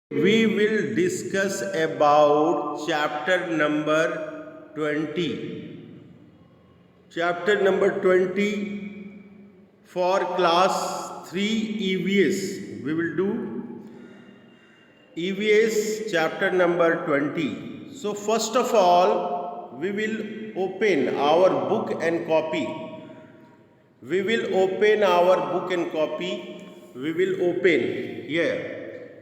We will discuss about chapter number 20. Chapter number 20 for class 3 EVS. We will do EVS chapter number 20. So first of all, we will open our book and copy. We will open our book and copy. We will open here.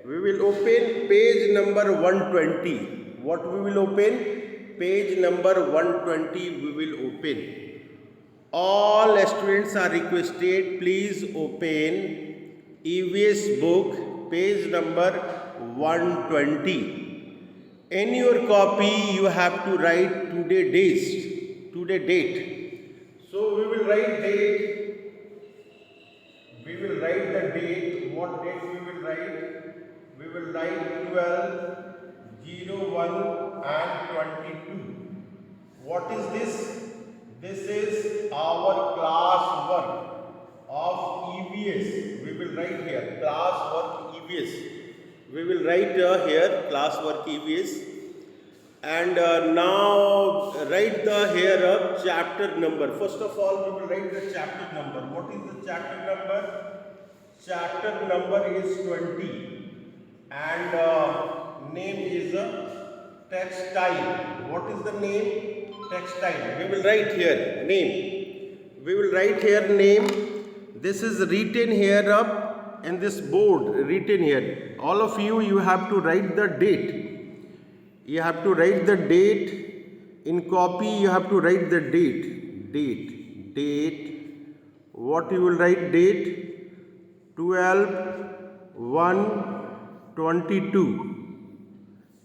We will open page number 120. What we will open? Page number 120 we will open. All students are requested, please open EVS book, page number 120. In your copy, you have to write today date. So we will write date. We will write the date. What date we will write? We will write 12/01 and 22. What is this? This is our class work of EVS. We will write here class work EVS. We will write here class work EVS. And now write the here chapter number. First of all, we will write the chapter number. What is the chapter number? Chapter number is 20. And name is textile. What is the name? Textile. We will write here name. We will write here name. This is written here up in this board, written here. All of you, you have to write the date. You have to write the date. In copy, you have to write the date. Date. What you will write? Date 12/1/22.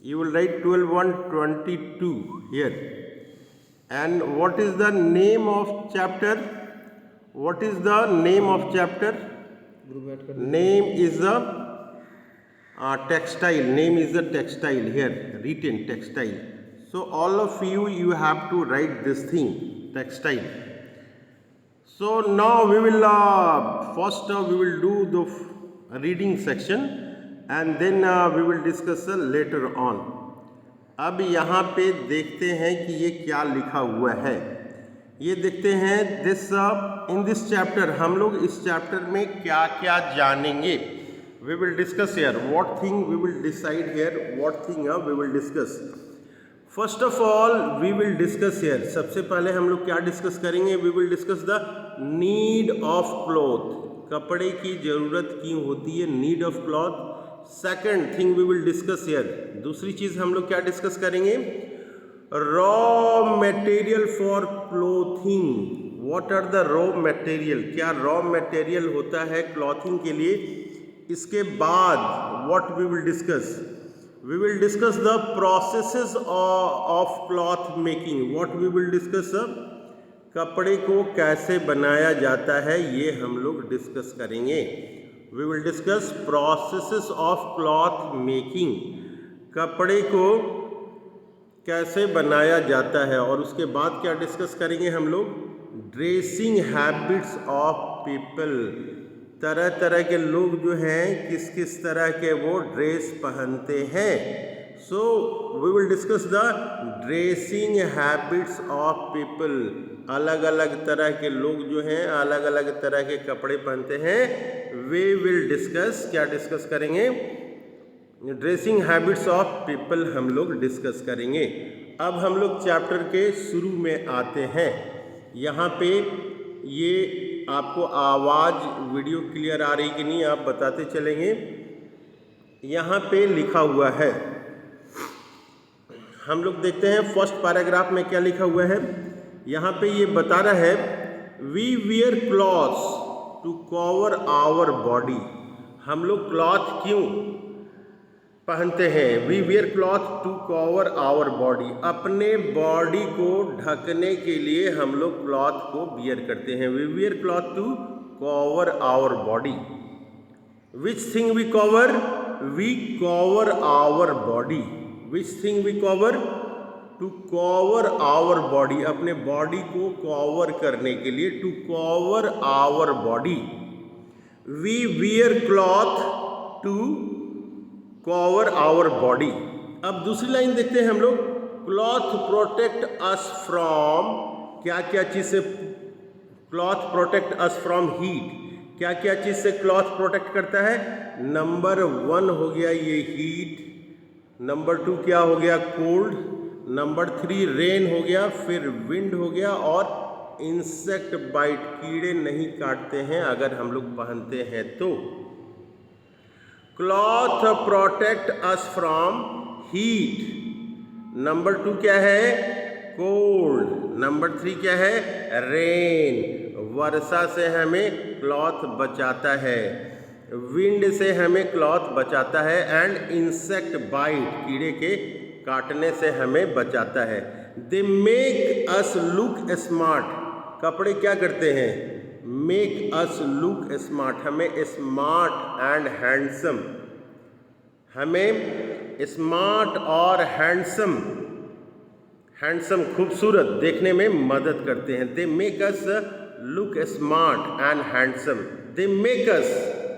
You will write 12/1/22 here. And what is the name of chapter? What is the name of chapter? Name is the textile. Name is the textile here, written textile. So all of you, you have to write this thing, textile. So now we will first we will do the reading section and then we will discuss later on. अब यहाँ पे देखते हैं कि ये क्या लिखा हुआ है. ये देखते हैं दिस इन दिस चैप्टर. हम लोग इस चैप्टर में क्या क्या जानेंगे. We will discuss here what thing we will decide here, what thing we will discuss. First of all, we will discuss here. सबसे पहले हम लोग क्या डिस्कस करेंगे? We will discuss the need of cloth. कपड़े की ज़रूरत क्यों होती है? Need of cloth. Second thing we will discuss here. दूसरी चीज़ हम लोग क्या डिस्कस करेंगे? Raw material for clothing. What are the raw material? क्या raw material होता है clothing के लिए? इसके बाद what we will discuss? We will discuss the processes of cloth making. What we will discuss? कपड़े को कैसे बनाया जाता है ये हम लोग डिस्कस करेंगे. We will discuss processes of cloth making. कपड़े को कैसे बनाया जाता है. और उसके बाद क्या डिस्कस करेंगे हम लोग? Dressing habits of people. तरह तरह के लोग जो हैं किस किस तरह के वो ड्रेस पहनते हैं. So we will discuss the dressing habits of people. अलग अलग तरह के लोग जो हैं अलग अलग तरह के कपड़े पहनते हैं. We will discuss. क्या डिस्कस करेंगे? ड्रेसिंग हैबिट्स ऑफ पीपल हम लोग डिस्कस करेंगे. अब हम लोग चैप्टर के शुरू में आते हैं. यहाँ पे ये आपको आवाज़ वीडियो क्लियर आ रही कि नहीं आप बताते चलेंगे. यहाँ पे लिखा हुआ है, हम लोग देखते हैं फर्स्ट पैराग्राफ में क्या लिखा हुआ है. यहाँ पे ये बता रहा है we wear clothes to cover our body. हम लोग क्लॉथ क्यों पहनते हैं? We wear cloth to cover our body. अपने बॉडी को ढकने के लिए हम लोग क्लॉथ को वियर करते हैं. We wear cloth to cover our body. Which thing we cover? We cover our body. Which thing we cover? To cover our body. अपने बॉडी को कवर करने के लिए. To cover our body. We wear cloth to cover our body. अब दूसरी line देखते हैं हम लोग, क्लॉथ प्रोटेक्ट अस फ्रॉम, क्या क्या चीज से cloth protect us from heat, क्या क्या चीज से क्लॉथ प्रोटेक्ट करता है। नंबर 1 हो गया ये हीट, नंबर 2 क्या हो गया कोल्ड, नंबर 3 रेन हो गया, फिर विंड हो गया, और इंसेक्ट बाइट, कीड़े नहीं काटते हैं अगर हम लोग पहनते हैं तो। Cloth protect us from heat, number 2 क्या है कोल्ड, नंबर 3 क्या है रेन, वर्षा से हमें क्लॉथ बचाता है, विंड से हमें क्लॉथ बचाता है, एंड इंसेक्ट बाइट, कीड़े के काटने से हमें बचाता है। They make us look smart, कपड़े क्या करते हैं, मेक अस लुक स्मार्ट, हमें स्मार्ट एंड हैंडसम, हमें स्मार्ट और हैंडसम, हैंडसम खूबसूरत देखने में मदद करते हैं। They make us look smart and handsome, they make us,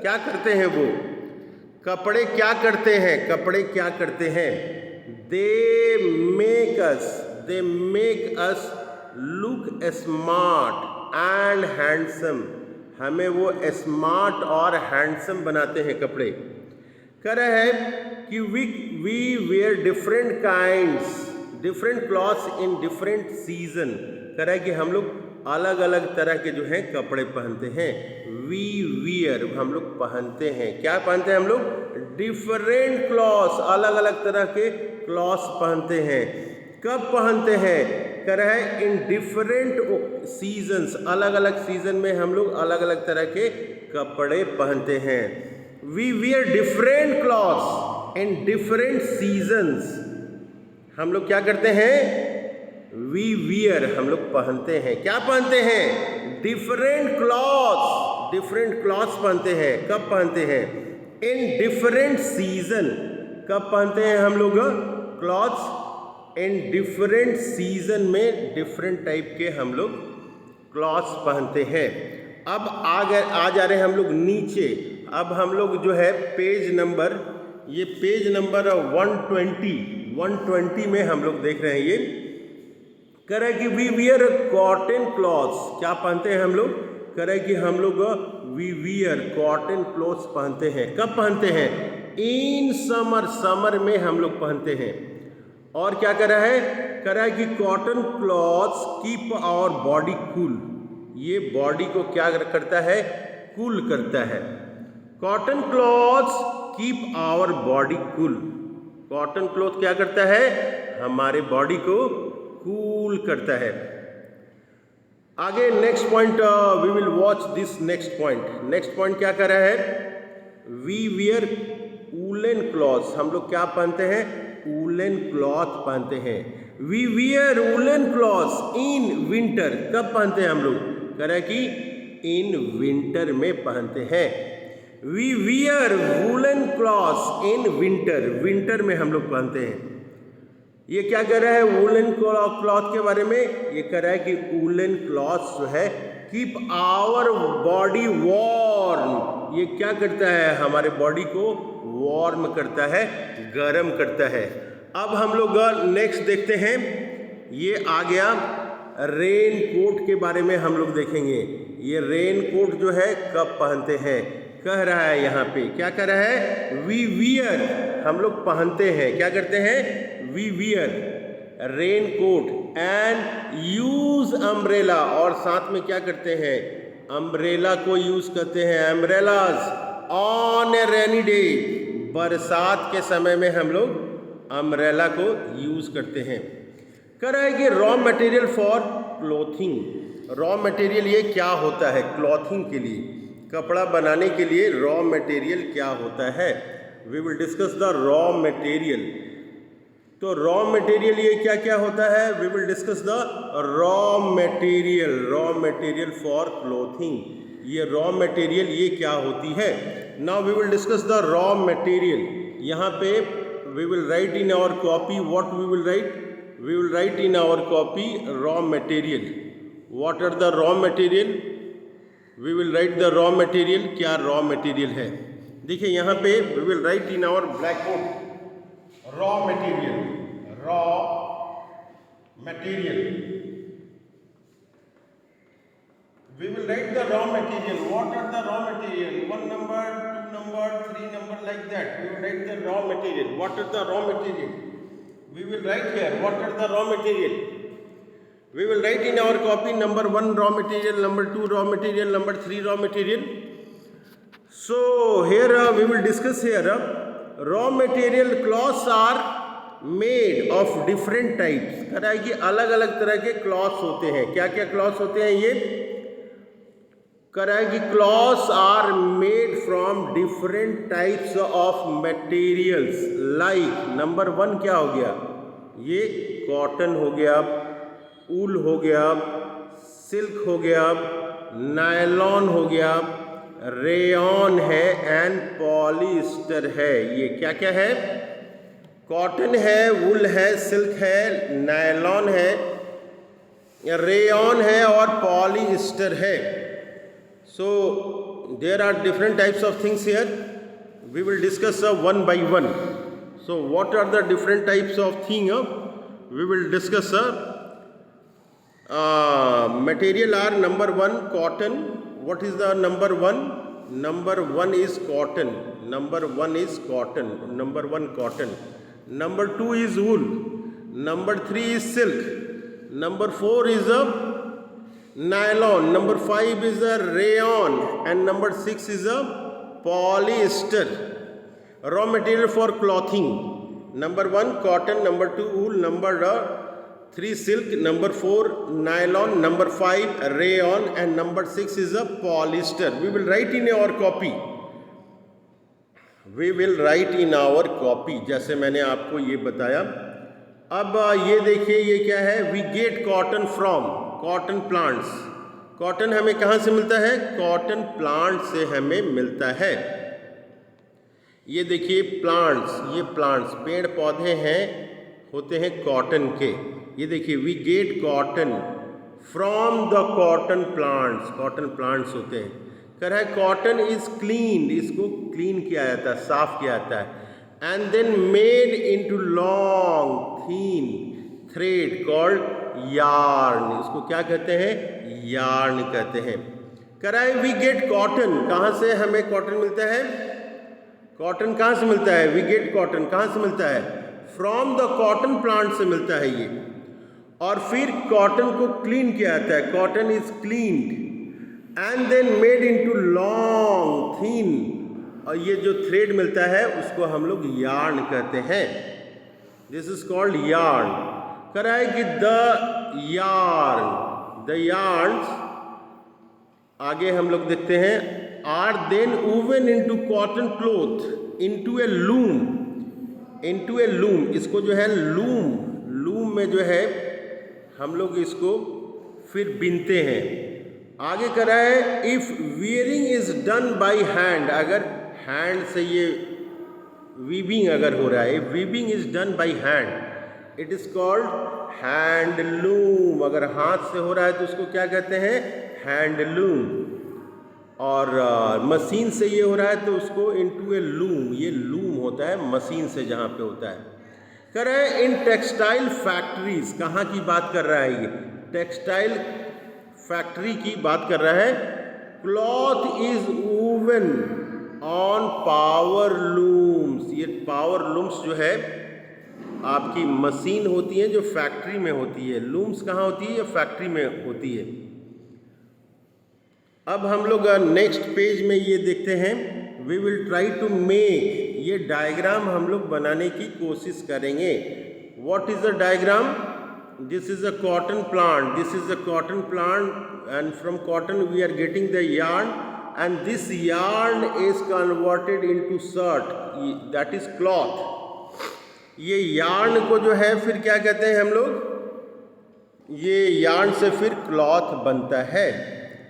क्या करते हैं वो, कपड़े क्या करते हैं, कपड़े क्या करते हैं, they make us look smart and handsome, हमें वो स्मार्ट और हैंडसम बनाते हैं कपड़े। कह रहा है कि we wear different kinds, different clothes in different season, कह रहा है कि हम लोग अलग अलग तरह के जो हैं कपड़े पहनते हैं। वी वियर, हम लोग पहनते हैं, क्या पहनते हैं हम लोग, डिफरेंट क्लॉथ्स, अलग अलग तरह के क्लॉथ्स पहनते हैं। कब पहनते हैं, कह रहा है इन डिफरेंट सीजन्स, अलग अलग सीजन में हम लोग अलग अलग तरह के कपड़े पहनते हैं। We wear different clothes in different seasons, हम लोग क्या करते हैं, वी वियर, हम लोग पहनते हैं, क्या पहनते हैं, डिफरेंट क्लॉथ्स, डिफरेंट क्लॉथ्स पहनते हैं। कब पहनते हैं, इन डिफरेंट सीजन, कब पहनते हैं हम लोग क्लॉथ्स, इन डिफरेंट सीजन में डिफरेंट टाइप के हम लोग क्लॉथ्स पहनते हैं। अब आ जा रहे हैं हम लोग नीचे, अब हम लोग जो है पेज नंबर, ये पेज नंबर 120 में हम लोग देख रहे हैं, ये कह रहा है कि वी वियर कॉटन क्लॉथ्स, क्या पहनते हैं हम लोग, कह रहा है कि हम लोग वी वियर कॉटन क्लॉथ्स पहनते हैं। कब पहनते हैं, इन समर, समर में हम लोग पहनते हैं। और क्या कह रहा है, कह रहा है कि cotton clothes keep our body cool, ये बॉडी को क्या करता है, कूल करता है। Cotton clothes keep our body cool, cotton cloth क्या करता है, हमारे बॉडी को कूल करता है। आगे next point, we will watch this next point. Next point क्या कर रहा है, वी वियर वूलन क्लॉथ्स, हम लोग क्या पहनते हैं, वूलन क्लॉथ पहनते हैं। We wear woollen clothes in winter, कब पहनते हैं हम लोग, कह रहा है कि इन विंटर में पहनते हैं। We wear woollen clothes in winter, winter में हम लोग पहनते हैं। ये क्या कह रहा है वूलन क्लॉथ के बारे में, ये कह रहा है कि वूलन क्लॉथ जो है कीप आवर बॉडी वार्म, ये क्या करता है, हमारे बॉडी को वार्म करता है, गर्म करता है। अब हम लोग नेक्स्ट देखते हैं, ये आ गया रेन कोट के बारे में हम लोग देखेंगे। ये रेन कोट जो है कब पहनते हैं, कह रहा है यहाँ पे, क्या कह रहा है, वी वियर, हम लोग पहनते हैं, क्या करते हैं, we wear rain coat and use umbrella, और साथ में क्या करते हैं, अम्ब्रेला को यूज करते हैं, umbrellas on A rainy day, बरसात के समय में हम लोग अम्ब्रेला को यूज करते हैं। कह रहा है कि raw material for clothing, raw material ये क्या होता है क्लॉथिंग के लिए, कपड़ा बनाने के लिए रॉ मटेरियल क्या होता है, we will discuss the raw material. तो रॉ मटेरियल ये क्या क्या होता है, we will discuss the raw material for clothing, ये रॉ मटेरियल ये क्या होती है। Now we will discuss the raw material, यहाँ पे we will write in our copy, what we will write in our copy raw material, what are the raw material, we will write the raw material, क्या raw material है। देखिए यहाँ पे we will write in our black board raw material we will write the raw material. What are the raw material? 1 number, 2 number, 3 number, like that. We will write the raw material. What are the raw material? We will write here. What are the raw material? We will write in our copy number 1 raw material, number 2 raw material, number 3 raw material. So here we will discuss here raw material cloths are made of different types. कह रहा है कि अलग अलग तरह के clothes होते हैं. क्या क्या क्लॉथ्स होते हैं ये कह रहा है कि clothes are made from different types of materials. Like number 1 क्या हो गया, ये कॉटन हो गया, ऊल हो गया, सिल्क हो गया, नायलॉन हो गया, रेयॉन है एंड पॉलिएस्टर है. ये क्या क्या है, कॉटन है, वूल है, सिल्क है, नायलॉन है, रेयॉन है और पॉलिएस्टर है. So there are different types of things here. We will discuss one by one. So what are the different types of thing? We will discuss. Material are number 1 cotton. What is the number 1? Number 1 is cotton. Number 1 is cotton. Number 1 cotton. Number 2 is wool. Number 3 is silk. Number 4 is nylon. Number 5 is a rayon and number 6 is a polyester. Raw material for clothing. Number 1 cotton, number 2 wool, number 3 silk, number 4 nylon, number 5 rayon and number 6 is a polyester. We will write in our copy. We will write in our copy. जैसे मैंने आपको ये बताया. अब ये देखिए ये क्या है, we get cotton from cotton plants. Cotton हमें कहाँ से मिलता है, कॉटन प्लांट से हमें मिलता है. ये देखिए प्लांट्स, ये प्लांट्स पेड़ पौधे हैं होते हैं कॉटन के. ये देखिए we get cotton from the cotton plants. Cotton plants होते हैं. कह रहा है कॉटन इज क्लीन, इसको क्लीन किया जाता है, साफ किया जाता है. And then made into long thin thread called yarn. इसको क्या कहते हैं, यार्न कहते हैं. कह रहा है वी गेट कॉटन, कहाँ से हमें कॉटन मिलता है, कॉटन कहाँ से मिलता है, वी गेट कॉटन कहाँ से मिलता है, फ्रॉम द कॉटन प्लांट से मिलता है ये. और फिर कॉटन को क्लीन किया जाता है, cotton is cleaned and then made into long thin. और ये जो थ्रेड मिलता है उसको हम लोग यार्न कहते हैं. This is called yarn. कह रहा है कि द यार्न्स आगे हम लोग देखते हैं are then woven into cotton cloth into a loom. इसको जो है लूम में जो है हम लोग इसको फिर बिनते हैं. आगे कह रहा है if wearing is done by hand, अगर हैंड से ये वीविंग अगर हो रहा है, weaving is done by hand it is called handloom. अगर हाथ से हो रहा है तो उसको क्या कहते हैं, हैंडलूम. और मशीन से ये हो रहा है तो उसको इनटू ए लूम. ये लूम होता है मशीन से जहाँ पे होता है. कह रहे हैं इन टेक्सटाइल फैक्ट्रीज, कहाँ की बात कर रहा है ये, टेक्सटाइल फैक्ट्री की बात कर रहा है. Cloth is woven on power looms. ये पावर लूम्स जो है आपकी मशीन होती है जो फैक्ट्री में होती है. लूम्स कहाँ होती है, ये फैक्ट्री में होती है. अब हम लोग नेक्स्ट पेज में ये देखते हैं, we will try to make, ये डायग्राम हम लोग बनाने की कोशिश करेंगे. What is the diagram, this is a cotton plant, this is a cotton plant and from cotton we are getting the yarn and this yarn is converted into shirt, that is cloth. ये yarn को जो है फिर क्या कहते हैं हम लोग, ये यार्न से फिर क्लॉथ बनता है.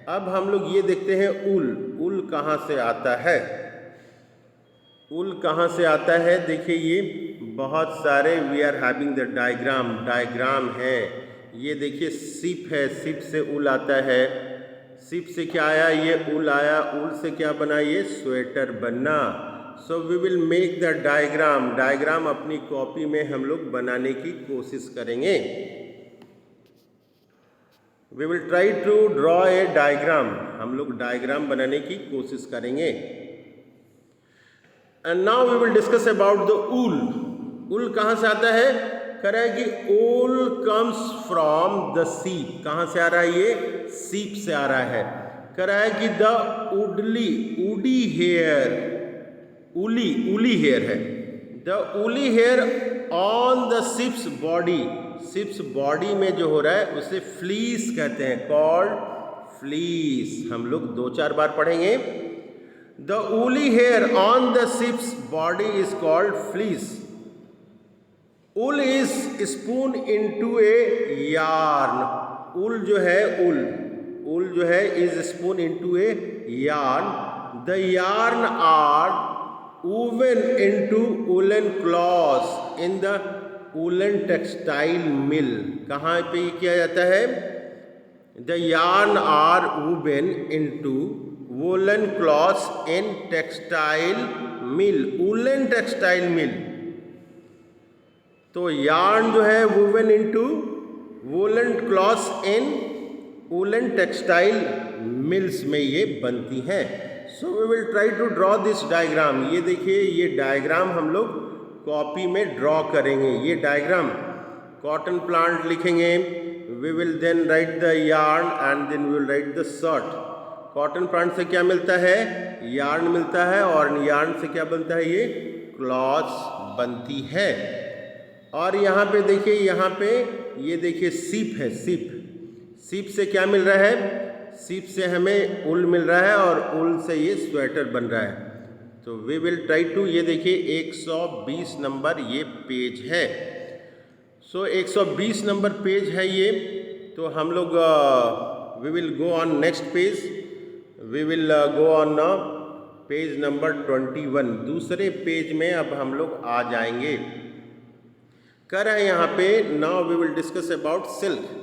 अब हम लोग ये देखते हैं ऊल कहाँ से आता है, ऊल कहाँ से आता है. देखिए ये बहुत सारे we are having the diagram है. ये देखिए सिप है, सिप से ऊल आता है, सिप से क्या आया, ये ऊल आया, ऊल से क्या बना, ये स्वेटर बनना। So we will make the diagram, diagram अपनी कॉपी में हम लोग बनाने की कोशिश करेंगे। We will try to draw a diagram, हम लोग डायग्राम बनाने की कोशिश करेंगे। And now we will discuss about the wool. Wool कहाँ से आता है, कह रहा है कि ऊल कम्स फ्रॉम द सीप, कहाँ से आ रहा है, ये सीप से आ रहा है। कह रहा है कि the woody hair, woolly hair है, the woolly hair on the sheep's body, sheep's body में जो हो रहा है उसे फ्लीस कहते हैं, कॉल्ड फ्लीस। हम लोग 2-4 बार पढ़ेंगे। The woolly hair on the sheep's body is called fleece. Wool is spun into a yarn, wool जो है, ऊल जो है is spun into a yarn. The yarn are woven into woolen cloths in the woolen textile mill, कहाँ पे किया जाता है, the yarn are woven into woolen cloths in textile mill, woolen textile mill। तो yarn जो है woven into woolen cloths in woolen textile mills में ये बनती हैं। So we will try to draw this diagram. ये देखिए, ये डायग्राम हम लोग कॉपी में ड्रॉ करेंगे। ये डायग्राम, कॉटन प्लांट लिखेंगे, we will then write the yarn and then we will write the shirt. Cotton plant से क्या मिलता है, यार्न मिलता है, और यार्न से क्या बनता है, ये क्लॉथ्स बनती है। और यहाँ पे देखिए, यहाँ पे ये देखिए सीप है, सीप से क्या मिल रहा है, सीप से हमें ऊल मिल रहा है और ऊल से ये स्वेटर बन रहा है। तो वी विल ट्राई टू, ये देखिए 120 नंबर ये पेज है। सो 120 नंबर पेज है ये। तो हम लोग we will go on next page, we will go on page number 21, दूसरे पेज में अब हम लोग आ जाएंगे। कर है यहाँ पे, now we will discuss about silk.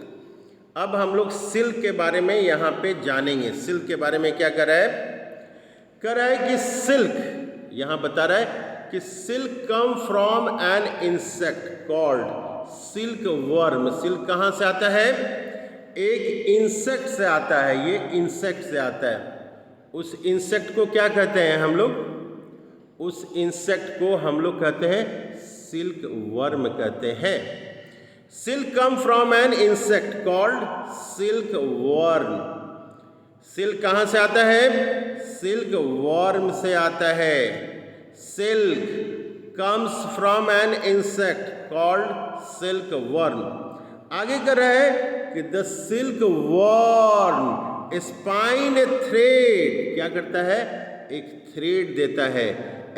अब हम लोग सिल्क के बारे में यहाँ पे जानेंगे। सिल्क के बारे में क्या कर रहा है, कह रहा है कि सिल्क, यहाँ बता रहा है कि silk come from an insect called silk worm. Silk कहाँ से आता है, एक इंसेक्ट से आता है, ये इंसेक्ट से आता है। उस इंसेक्ट को क्या कहते हैं हम लोग, उस इंसेक्ट को हम लोग कहते हैं सिल्क वर्म कहते हैं। Silk come from an insect called silk worm. Silk कहाँ से आता है, सिल्क वर्म से आता है। Silk comes from an insect called silk worm. आगे कर रहा है कि the silk worm spine A thread, क्या करता है, एक थ्रेड देता है,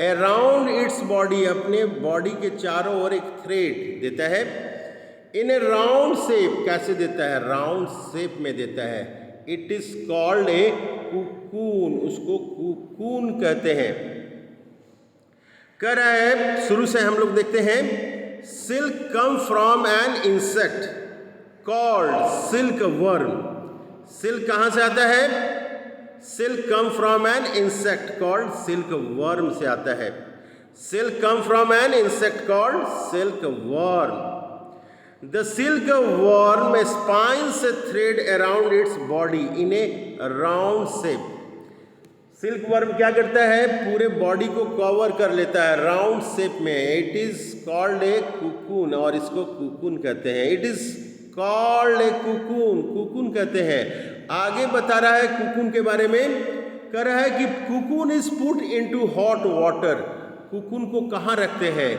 अराउंड इट्स बॉडी, अपने बॉडी के चारों ओर एक थ्रेड देता है। इन ए राउंड शेप, कैसे देता है, राउंड शेप में देता है। It is called a cocoon, उसको कुकून कहते हैं। कह रहा है, शुरू से हम लोग देखते हैं, silk come from an insect called silk worm. Silk कहाँ से आता है, silk come from an insect called silk worm से आता है। Silk come from an insect called silk worm. The silk worm spins a thread around its body in a round shape. Silk worm क्या करता है, पूरे body को cover कर लेता है राउंड शेप में। It is called a cocoon, और इसको कुकून कहते हैं। It is called a cocoon, cocoon कहते हैं। आगे बता रहा है कुकून के बारे में, कह रहा है कि cocoon is put into hot water. Cocoon को कहाँ रखते हैं,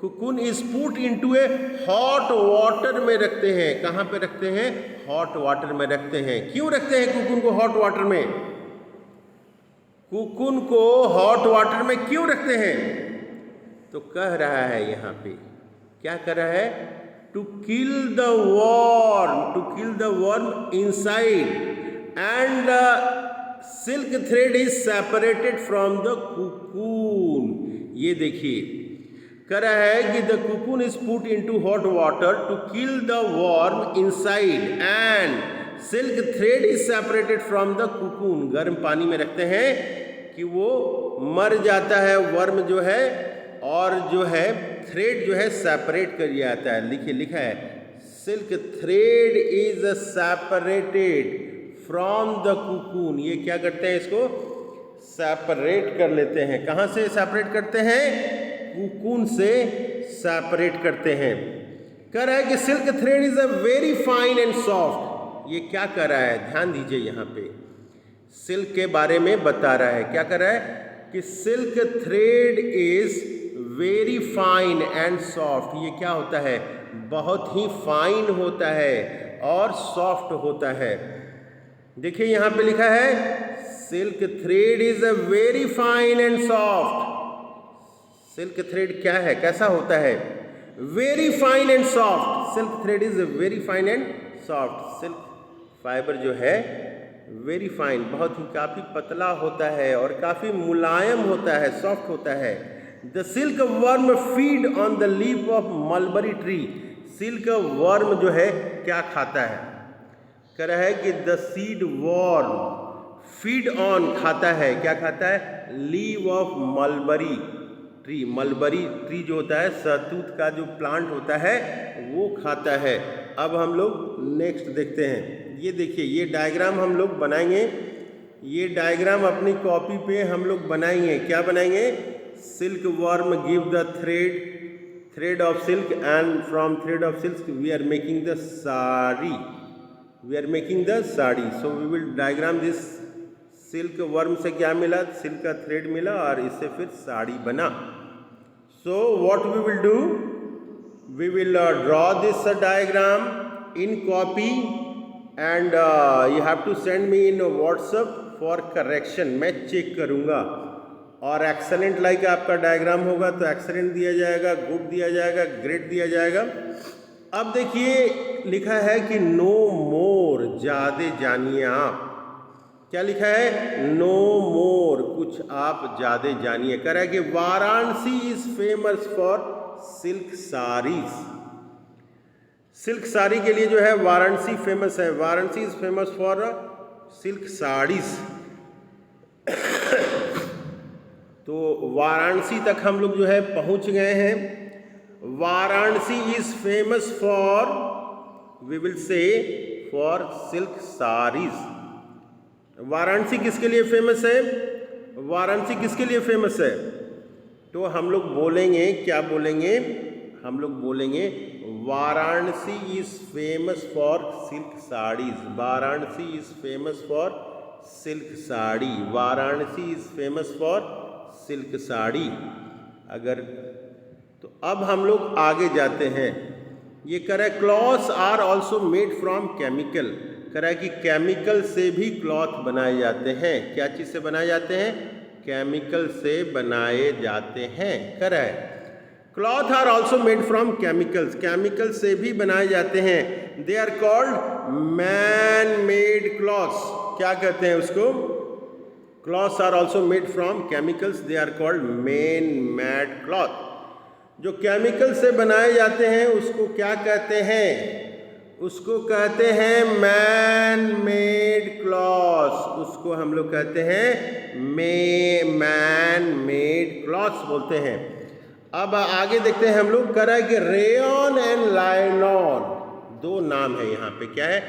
cocoon is put into A hot water में रखते हैं। कहाँ पे रखते हैं, हॉट वाटर में रखते हैं। क्यों रखते हैं कुकून को हॉट वाटर में, कुकून को हॉट वाटर में क्यों रखते हैं, तो कह रहा है यहाँ पे, क्या कर रहा है, to kill the worm inside and silk thread is separated from the cocoon. ये देखिए, कह रहा है कि the cocoon is put into hot water to kill the worm inside and silk thread is separated from the cocoon, गर्म पानी में रखते हैं कि वो मर जाता है वर्म जो है, और जो है थ्रेड जो है सेपरेट कर दिया जाता है। लिखिए, लिखा है silk thread is separated from the cocoon. ये क्या करते हैं, इसको सेपरेट कर लेते हैं। कहाँ से सेपरेट करते हैं? कुकून से सेपरेट करते हैं। कह रहा है कि silk thread is a very fine and soft. ये क्या कर रहा है, ध्यान दीजिए, यहाँ पे सिल्क के बारे में बता रहा है। क्या कर रहा है कि silk thread is very fine and soft. ये क्या होता है, बहुत ही फाइन होता है और सॉफ्ट होता है। देखिए यहाँ पे लिखा है silk thread is a very fine and soft. Silk thread क्या है, कैसा होता है? Very fine and soft. Silk thread is very fine and soft. Silk fibre जो है वेरी फाइन, बहुत ही काफ़ी पतला होता है और काफ़ी मुलायम होता है, सॉफ्ट होता है। The silk worm feed on the leaf of mulberry tree. Silk worm जो है क्या खाता है? कह रहा है कि the seed worm feed on खाता है, क्या खाता है? Leave of mulberry tree. Mulberry tree जो होता है, शहतूत का जो प्लांट होता है, वो खाता है। अब हम लोग नेक्स्ट देखते हैं। ये देखिए, ये डायग्राम हम लोग बनाएंगे। ये डायग्राम अपनी कॉपी पे हम लोग बनाएंगे। क्या बनाएंगे? Silk worm give the thread of silk and from thread of silk we are making the sari. We are making the sari. So we will diagram this. Silk worm से क्या मिला? सिल्क का थ्रेड मिला और इससे फिर साड़ी बना। So what we will do, we will draw this diagram in copy and you have to send me in WhatsApp for correction. मैं चेक करूँगा और एक्सेलेंट लाइक आपका डायग्राम होगा तो एक्सेलेंट दिया जाएगा, गुड दिया जाएगा, ग्रेट दिया जाएगा। अब देखिए लिखा है कि नो मोर, ज़्यादा जानिए आप। क्या लिखा है? नो मोर, कुछ आप ज़्यादा जानिए। कह रहा है कि Varanasi is famous for silk saris. Silk sari के लिए जो है वाराणसी फेमस है। Varanasi is famous for silk saris. तो वाराणसी तक हम लोग जो है पहुंच गए हैं। Varanasi is famous for, we will say for silk saris. Varanasi किसके लिए फेमस है? वाराणसी किसके लिए फेमस है? तो हम लोग बोलेंगे, क्या बोलेंगे? हम लोग बोलेंगे Varanasi is famous for silk saris. Varanasi is famous for silk sari. Varanasi is famous for silk sari. अगर तो अब हम लोग आगे जाते हैं। ये कह रहा है clothes are also made from chemical. कह रहा है कि केमिकल से भी क्लॉथ बनाए जाते हैं। क्या चीज़ से बनाए जाते हैं? केमिकल से बनाए जाते हैं। कह रहा है cloth are also made from chemicals. Chemical से भी बनाए जाते हैं। They are called man made clothes. क्या कहते हैं उसको? Clothes are also made from chemicals, they are called man made cloth. जो केमिकल से बनाए जाते हैं उसको क्या कहते हैं? उसको कहते हैं मैन मेड क्लॉथ्स। उसको हम लोग कहते हैं मैन मेड क्लॉथ्स बोलते हैं। अब आगे देखते हैं हम लोग। कह रहा है कि रेयॉन एंड लाइलॉन, दो नाम है यहाँ पे। क्या है?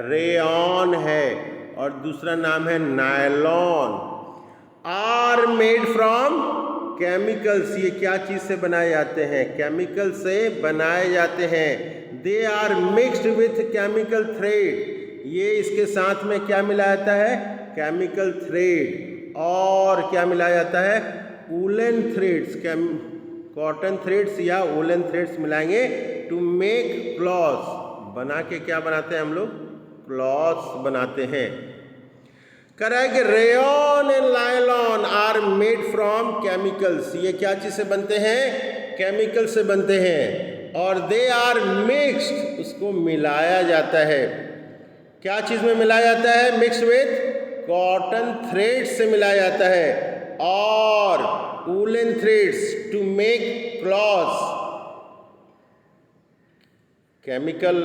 रेयॉन है और दूसरा नाम है nylon. Are made from chemicals. ये क्या चीज़ से बनाए जाते हैं? केमिकल से बनाए जाते हैं। They are mixed with chemical thread. ये इसके साथ में क्या मिलाया जाता है? Chemical thread. और क्या मिलाया जाता है? Woollen threads. कॉटन थ्रेड्स या वूलन थ्रेड्स मिलाएंगे टू मेक क्लॉथ्स। बना के क्या बनाते हैं हम लोग? क्लॉथ्स बनाते हैं। कह रहा है कि rayon and nylon are made from chemicals. ये क्या चीज़ से बनते हैं? केमिकल से बनते हैं। और दे आर मिक्स्ड, उसको मिलाया जाता है। क्या चीज़ में मिलाया जाता है? मिक्स विथ कॉटन थ्रेड्स से मिलाया जाता है और woollen threads to make clothes. Chemical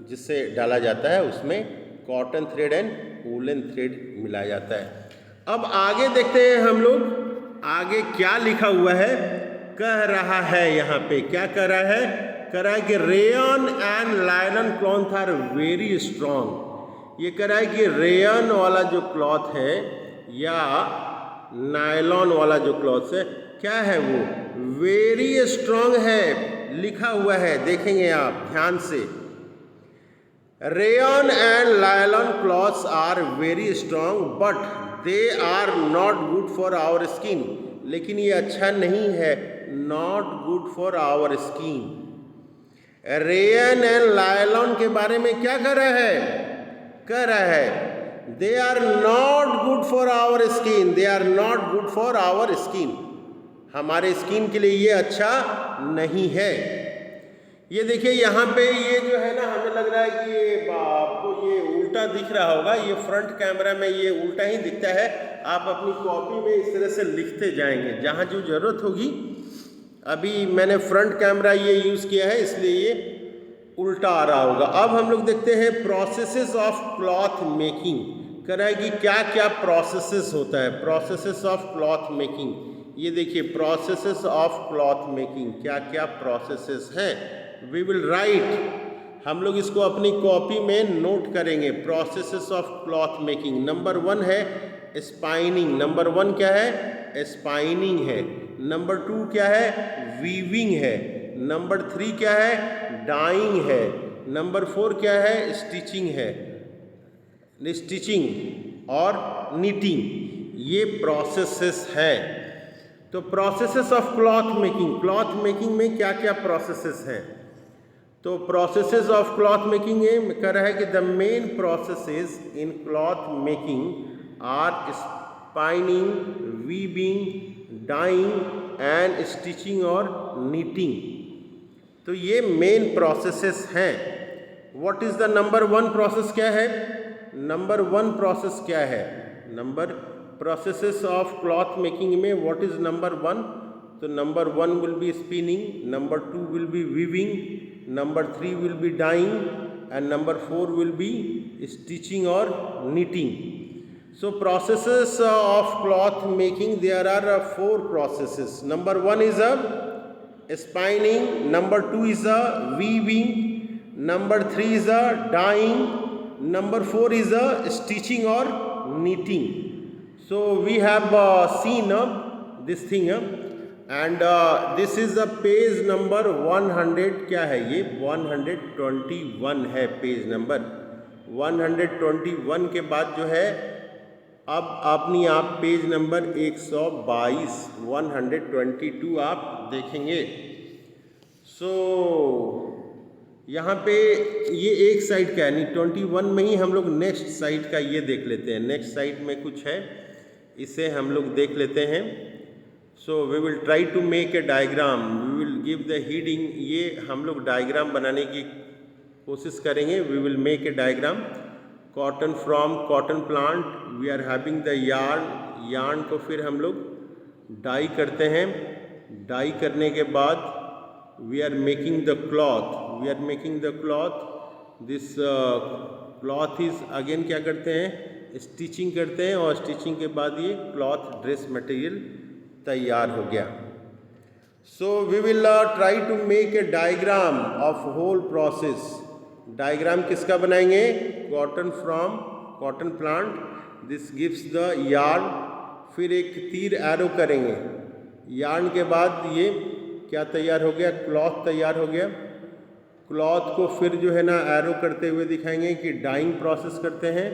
जिससे डाला जाता है उसमें cotton thread and woollen thread मिलाया जाता है। अब आगे देखते हैं हम लोग, आगे क्या लिखा हुआ है, कह रहा है यहाँ पे क्या कह रहा है, कह रहा है कि rayon and nylon cloth are very strong. ये कह रहा है कि रेयन वाला जो क्लॉथ है या नायलॉन वाला जो क्लॉथ है क्या है, वो वेरी स्ट्रॉन्ग है, लिखा हुआ है, देखेंगे आप ध्यान से। Rayon and nylon clothes are very strong but they are not good for our skin. लेकिन ये अच्छा नहीं है, not good for our skin. Rayon and nylon के बारे में क्या कह रहा है, कह रहा है they are not good for our skin, they are not good for our skin. हमारे स्किन के लिए ये अच्छा नहीं है। ये देखिए यहाँ पे ये जो है ना, हमें लग रहा है कि ये आपको ये उल्टा दिख रहा होगा, ये फ्रंट कैमरा में ये उल्टा ही दिखता है। आप अपनी कॉपी में इस तरह से लिखते जाएंगे जहाँ जो ज़रूरत होगी। अभी मैंने फ्रंट कैमरा ये यूज़ किया है इसलिए ये उल्टा आ रहा होगा। अब हम लोग देखते हैं प्रोसेसेस ऑफ क्लॉथ मेकिंग। कह रहा है कि क्या क्या प्रोसेसेस होता है, प्रोसेसेस ऑफ क्लॉथ मेकिंग। ये देखिए प्रोसेसेस ऑफ क्लॉथ मेकिंग, क्या क्या प्रोसेसेस हैं, वी विल राइट। हम लोग इसको अपनी कॉपी में नोट करेंगे। Processes of cloth making, number 1 है स्पाइनिंग। नंबर 1 क्या है, स्पाइनिंग है। नंबर 2 क्या है, वीविंग है। नंबर 3 क्या है, डाइंग है। नंबर 4 क्या है, स्टिचिंग है, स्टिचिंग और नीटिंग। ये प्रोसेसेस है। तो processes of cloth making, cloth making में क्या क्या प्रोसेसेस हैं। तो प्रोसेसेस ऑफ क्लॉथ मेकिंग में कह रहा है कि the main processes in cloth making are spinning, weaving, dyeing and stitching और नीटिंग। तो ये मेन प्रोसेसेस हैं। What is the number 1 process क्या है, नंबर 1 प्रोसेस क्या है, number processes of cloth making में व्हाट इज नंबर 1। तो number 1 will be spinning, number 2 will be weaving, number 3 will be dyeing and number 4 will be stitching और knitting. So processes of cloth making there are 4 processes. Number 1 is a spinning, number 2 is a weaving, number 3 is a dyeing, number 4 is a stitching or knitting. So we have seen this thing and this is a page number 100, क्या है ये 121 है page number 121 के बाद जो है अब अपनी आप पेज नंबर 122 122 आप देखेंगे। सो यहाँ पे ये एक साइड का है, नहीं 21 में ही हम लोग नेक्स्ट साइड का ये देख लेते हैं। नेक्स्ट साइड में कुछ है, इसे हम लोग देख लेते हैं। So we will try to make a diagram, we will give the heading. ये हम लोग डायग्राम बनाने की कोशिश करेंगे। We will make a diagram. Cotton from cotton plant, we are having the yarn, yarn को फिर हम लोग डाई करते हैं। डाई करने के बाद we are making the cloth, we are making the cloth. This cloth is again क्या करते हैं, स्टिचिंग करते हैं और स्टिचिंग के बाद ये क्लॉथ ड्रेस मटेरियल तैयार हो गया। So we will try to make a diagram of whole process. Diagram किसका बनाएंगे, cotton from cotton plant, this gives the yarn. फिर एक तीर एरो करेंगे, यार्न के बाद ये क्या तैयार हो गया, क्लॉथ तैयार हो गया। क्लॉथ को फिर जो है ना एरो करते हुए दिखाएंगे कि डाइंग प्रोसेस करते हैं,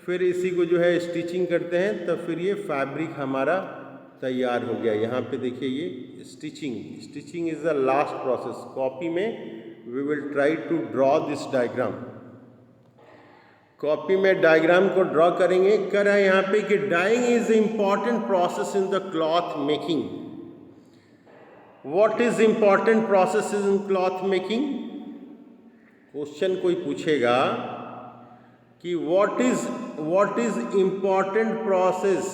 फिर इसी को जो है स्टिचिंग करते हैं, तब फिर ये फैब्रिक हमारा तैयार हो गया। यहाँ पे देखिए ये stitching, stitching is the last process. Copy में we will try to draw this diagram. Copy में डायग्राम को ड्रॉ करेंगे। कह रहा है यहाँ पे कि dyeing is important process in the cloth making. What is important process in cloth making. Question कोई पूछेगा कि what is important process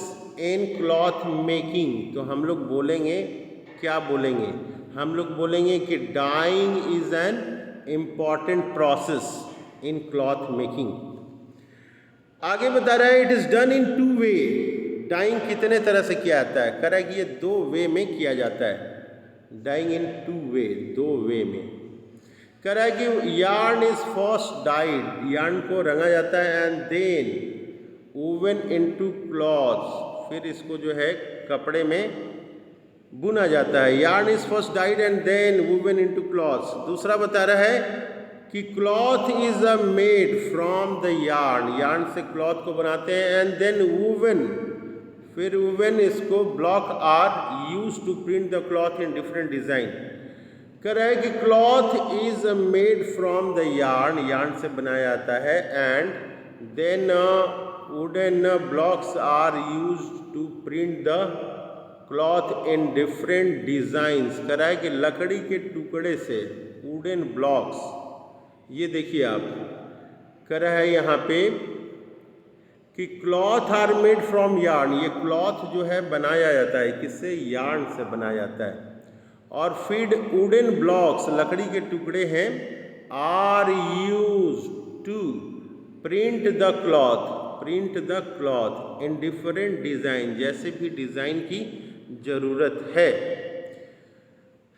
in cloth making, तो हम लोग बोलेंगे, क्या बोलेंगे, हम लोग बोलेंगे कि dyeing is an important process in cloth making. आगे बता रहा है it is done in 2 way. Dyeing कितने तरह से किया जाता है, कह रहा है कि ये 2 वे में किया जाता है। डाइंग इन 2 वे, 2 वे में। कह रहा है कि yarn is first dyed, yarn को रंगा जाता है, and then woven into clothes, फिर इसको जो है कपड़े में बुना जाता है। Yarn is first dyed and then woven into clothes. दूसरा बता रहा है कि cloth is a made from the yarn, yarn से क्लॉथ को बनाते हैं, एंड देन वूवन, फिर वूवन इसको block are use to print the cloth in different design. कह रहा है कि cloth is made from the yarn, yarn से बनाया जाता है, and then wooden blocks are use to print the cloth in different designs. कह रहा है कि लकड़ी के टुकड़े से वुडन ब्लॉक्स, ये देखिए आप, कह रहा है यहाँ पे कि cloth are made from yarn, ये क्लॉथ जो है बनाया जाता है किससे, यार्न से बनाया जाता है। और फीड वुडन ब्लॉक्स, लकड़ी के टुकड़े हैं, are use to print the cloth, print the cloth in different design, जैसे भी डिजाइन की जरूरत है।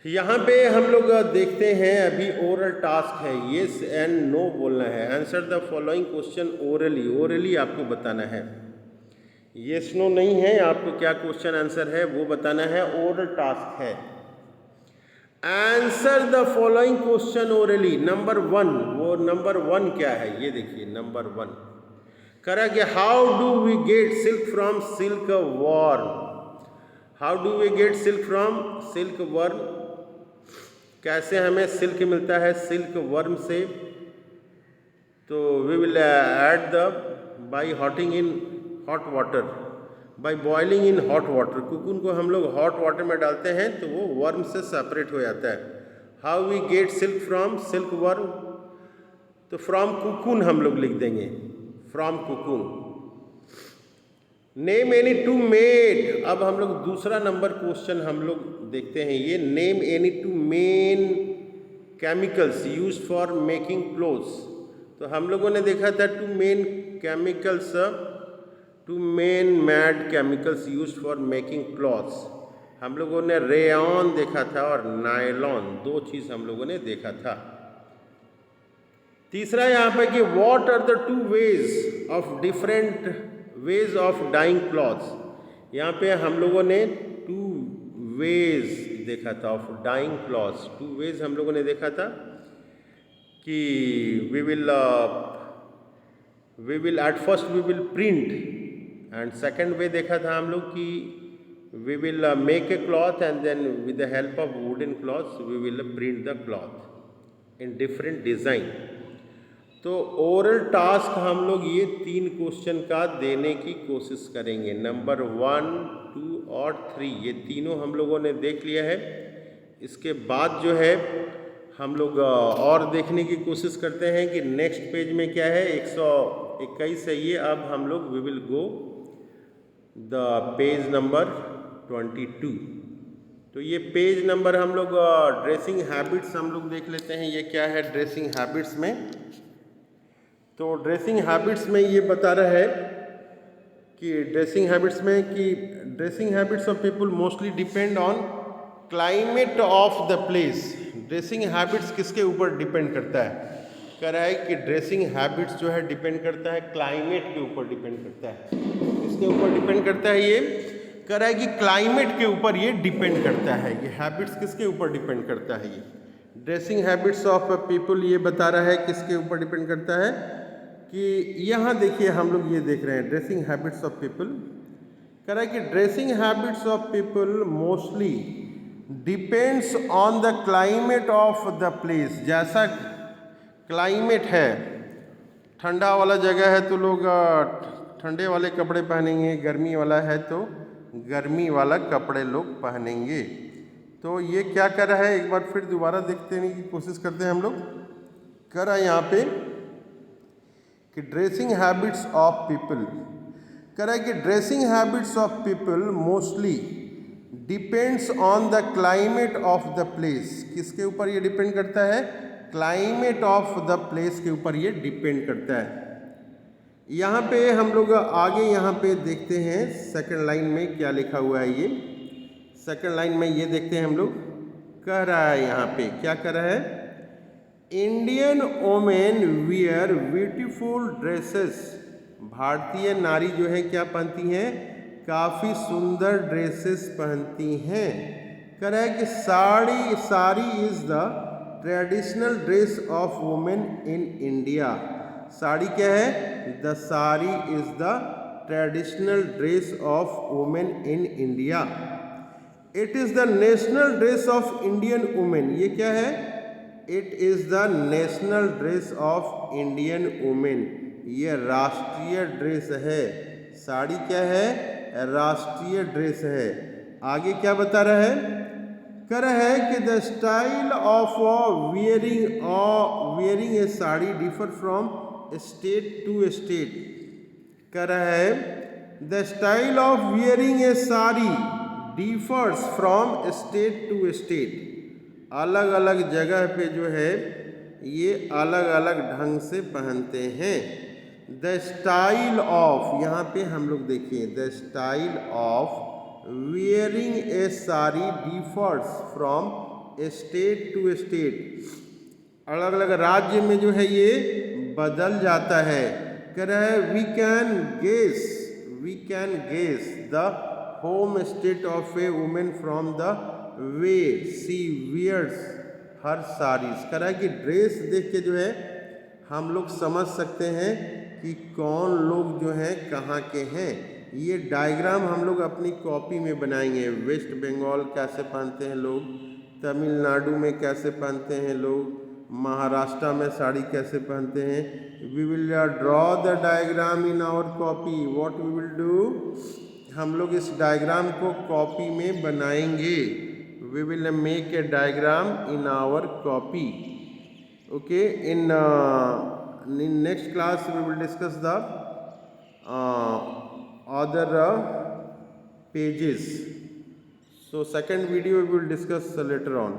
यहाँ पे हम लोग देखते हैं अभी ओरल टास्क है, येस एंड नो बोलना है। Answer the following question orally, orally आपको बताना है, येस नो नहीं है, आपको क्या क्वेश्चन आंसर है वो बताना है, ओरल टास्क है। Answer the following question orally. Number 1, वो नंबर 1 क्या है ये देखिए, नंबर 1 करा कि how do we get silk from silk worm, how do we get silk from silk worm, कैसे हमें सिल्क मिलता है सिल्क वर्म से। तो we will add the by heating in hot water, by boiling in hot water, cocoon को हम लोग hot water में डालते हैं तो वो वर्म से सेपरेट हो जाता है। How we get silk from silk worm, तो फ्रॉम कुकुन हम लोग लिख देंगे, from cocoon. Name any 2 made, अब हम लोग दूसरा नंबर क्वेश्चन हम लोग देखते हैं ये, name any 2 main chemicals use for making clothes. तो हम लोगों ने देखा था 2 main chemicals, 2 main mad chemicals use for making clothes. हम लोगों ने रेयॉन देखा था और नायलॉन, 2 चीज़ हम लोगों ने देखा था। तीसरा यहाँ पे कि what are the 2 ways of different ways of dyeing clothes. यहाँ पे हम लोगों ने 2 वेज देखा था ऑफ डाइंग क्लॉथ्स। 2 वेज हम लोगों ने देखा था कि we will at first we will print, and second way देखा था हम लोग कि we will make a cloth and then with the help of wooden clothes we will print the cloth in different design. तो oral task हम लोग ये 3 question का देने की कोशिश करेंगे, नंबर 1, 2 और 3, ये तीनों हम लोगों ने देख लिया है। इसके बाद जो है हम लोग और देखने की कोशिश करते हैं कि नेक्स्ट पेज में क्या है, 121 है ये। अब हम लोग we will go the page number 22। तो ये पेज नंबर हम लोग ड्रेसिंग हैबिट्स हम लोग देख लेते हैं, ये क्या है ड्रेसिंग हैबिट्स में। तो ड्रेसिंग हैबिट्स में ये बता रहा है कि ड्रेसिंग हैबिट्स में कि dressing habits of people mostly depend on climate of the place. Dressing habits किसके ऊपर डिपेंड करता है, कह रहा है कि ड्रेसिंग हैबिट्स जो है डिपेंड करता है क्लाइमेट के ऊपर डिपेंड करता है। किसके ऊपर डिपेंड करता है ये, कह रहा है कि क्लाइमेट के ऊपर ये डिपेंड करता है। ये हैबिट्स किसके ऊपर डिपेंड करता है, ये ड्रेसिंग हैबिट्स ऑफ पीपल ये बता रहा है किसके ऊपर डिपेंड करता है कि यहाँ देखिए हम लोग ये देख रहे हैं ड्रेसिंग हैबिट्स ऑफ पीपल। कह रहा है कि dressing habits of people mostly depends on the climate of the place. जैसा क्लाइमेट है, ठंडा वाला जगह है तो लोग ठंडे वाले कपड़े पहनेंगे, गर्मी वाला है तो गर्मी वाला कपड़े लोग पहनेंगे। तो ये क्या कर रहा है, एक बार फिर दोबारा देखते हैं की कोशिश करते हैं हम लोग। कर रहा है यहाँ पे कि ड्रेसिंग हैबिट्स ऑफ पीपल, कह रहा है कि dressing habits of people mostly depends on the climate of the place. किसके ऊपर ये डिपेंड करता है, क्लाइमेट ऑफ द प्लेस के ऊपर ये डिपेंड करता है। यहाँ पे हम लोग आगे यहाँ पे देखते हैं सेकंड लाइन में क्या लिखा हुआ है। ये सेकंड लाइन में ये देखते हैं हम लोग, कह रहा है यहाँ पे क्या कह रहा है, Indian women wear beautiful dresses. भारतीय नारी जो है क्या पहनती हैं, काफ़ी सुंदर ड्रेसेस पहनती हैं। कह रहा है कि sari is the traditional dress of women in India. Sari क्या है, the sari is the traditional dress of women in India. It is the national dress of Indian women. ये क्या है, it is the national dress of Indian women. ये राष्ट्रीय dress है। साड़ी क्या है, राष्ट्रीय ड्रेस है। आगे क्या बता रहा है, कह रहा है कि the style of wearing a sari differ from state to state. कह रहा है the style of wearing a sari differs from state to state. अलग अलग जगह पे जो है ये अलग अलग ढंग से पहनते हैं। द स्टाइल ऑफ, यहाँ पे हम लोग देखिए, the style of wearing a sari differs from state to state. अलग अलग राज्य में जो है ये बदल जाता है। कह रहा है we can guess the home state of a women from the way she wears her saris. कह रहा है कि ड्रेस देख के जो है हम लोग समझ सकते हैं कि कौन लोग जो हैं कहाँ के हैं। ये डायग्राम हम लोग अपनी कॉपी में बनाएंगे। वेस्ट बंगाल कैसे पहनते हैं लोग, तमिलनाडु में कैसे पहनते हैं लोग, महाराष्ट्र में साड़ी कैसे पहनते हैं। We will draw the diagram in our copy. What we will do, हम लोग इस डायग्राम को कॉपी में बनाएंगे। We will make a diagram in our copy. Okay, in next class we will discuss the other pages. So second video we will discuss later on.